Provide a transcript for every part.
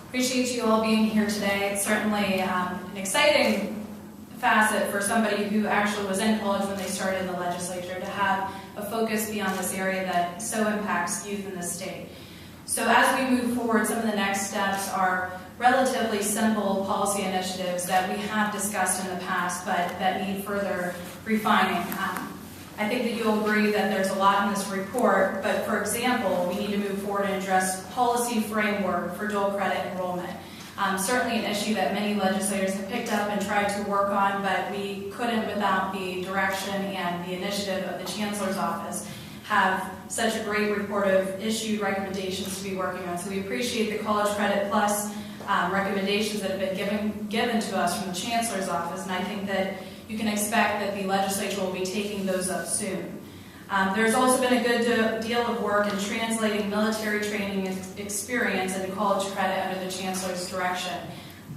Appreciate you all being here today. It's certainly an exciting facet for somebody who actually was in college when they started in the legislature to have a focus be on this area that so impacts youth in the state. So as we move forward, some of the next steps are relatively simple policy initiatives that we have discussed in the past, but that need further refining. I think that you'll agree that there's a lot in this report, but for example, we need to move forward and address policy framework for dual credit enrollment. Certainly an issue that many legislators have picked up and tried to work on, but we couldn't, without the direction and the initiative of the Chancellor's Office, have such a great report of issued recommendations to be working on. So we appreciate the College Credit Plus recommendations that have been given to us from the Chancellor's Office, and I think that you can expect that the legislature will be taking those up soon. There's also been a good deal of work in translating military training experience into college credit under the Chancellor's direction.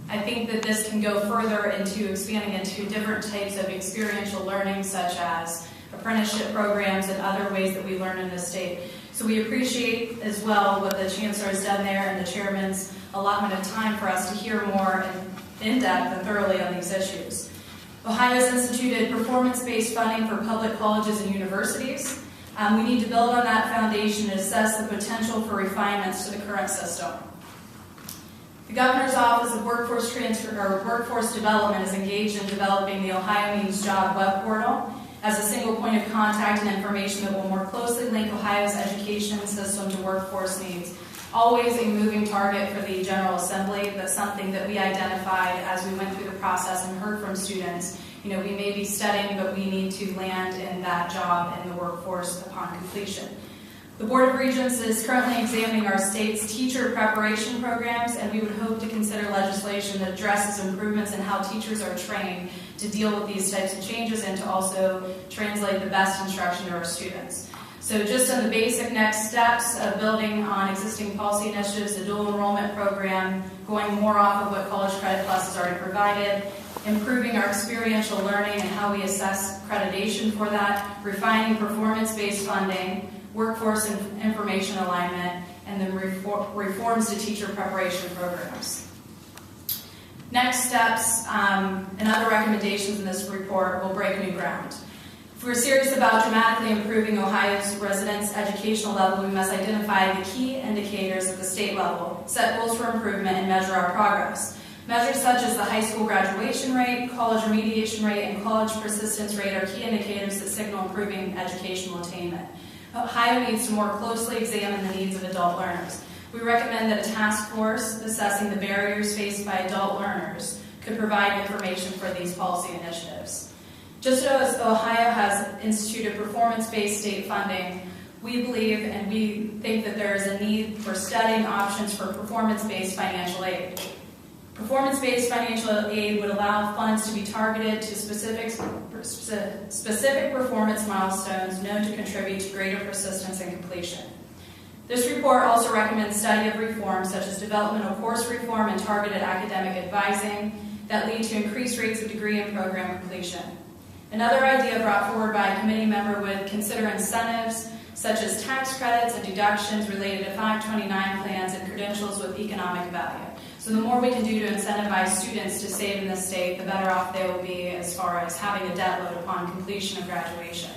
I think that this can go further into expanding into different types of experiential learning, such as apprenticeship programs and other ways that we learn in the state. So we appreciate as well what the Chancellor has done there and the Chairman's allotment of time for us to hear more in depth and thoroughly on these issues. Ohio has instituted performance-based funding for public colleges and universities. We need to build on that foundation and assess the potential for refinements to the current system. The Governor's Office of Workforce Development is engaged in developing the Ohio Means Job web portal as a single point of contact and information that will more closely link Ohio's education system to workforce needs. Always a moving target for the General Assembly, but something that we identified as we went through the process and heard from students. You know, we may be studying, but we need to land in that job in the workforce upon completion. The Board of Regents is currently examining our state's teacher preparation programs, and we would hope to consider legislation that addresses improvements in how teachers are trained to deal with these types of changes and to also translate the best instruction to our students. So just on the basic next steps of building on existing policy initiatives, the dual enrollment program, going more off of what College Credit Plus has already provided, improving our experiential learning and how we assess accreditation for that, refining performance-based funding, workforce and information alignment, and then reforms to teacher preparation programs. Next steps and other recommendations in this report will break new ground. If we're serious about dramatically improving Ohio's residents' educational level, we must identify the key indicators at the state level, set goals for improvement, and measure our progress. Measures such as the high school graduation rate, college remediation rate, and college persistence rate are key indicators that signal improving educational attainment. Ohio needs to more closely examine the needs of adult learners. We recommend that a task force assessing the barriers faced by adult learners could provide information for these policy initiatives. Just as Ohio has instituted performance-based state funding, we believe and we think that there is a need for studying options for performance-based financial aid. Performance-based financial aid would allow funds to be targeted to specific performance milestones known to contribute to greater persistence and completion. This report also recommends study of reforms such as developmental course reform and targeted academic advising that lead to increased rates of degree and program completion. Another idea brought forward by a committee member would consider incentives such as tax credits and deductions related to 529 plans and credentials with economic value. So the more we can do to incentivize students to save in the state, the better off they will be as far as having a debt load upon completion of graduation.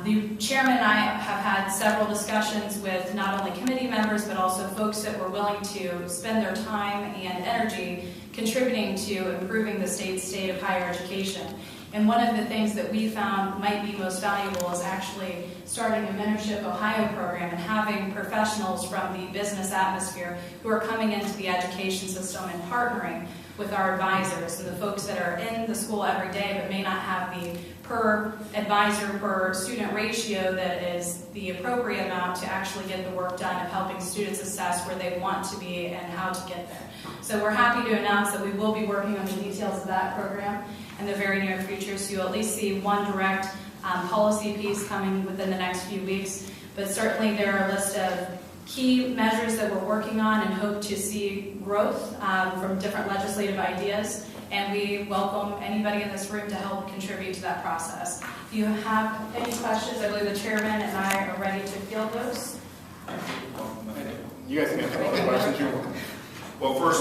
The chairman and I have had several discussions with not only committee members, but also folks that were willing to spend their time and energy contributing to improving the state's state of higher education. And one of the things that we found might be most valuable is actually starting a Mentorship Ohio program and having professionals from the business atmosphere who are coming into the education system and partnering with our advisors and the folks that are in the school every day but may not have the per advisor per student ratio that is the appropriate amount to actually get the work done of helping students assess where they want to be and how to get there. So we're happy to announce that we will be working on the details of that program in the very near future, so you'll at least see one direct policy piece coming within the next few weeks. But certainly there are a list of key measures that we're working on and hope to see growth from different legislative ideas. And we welcome anybody in this room to help contribute to that process. If you have any questions, I believe the chairman and I are ready to field those. You guys can answer all the questions you want. Well, first,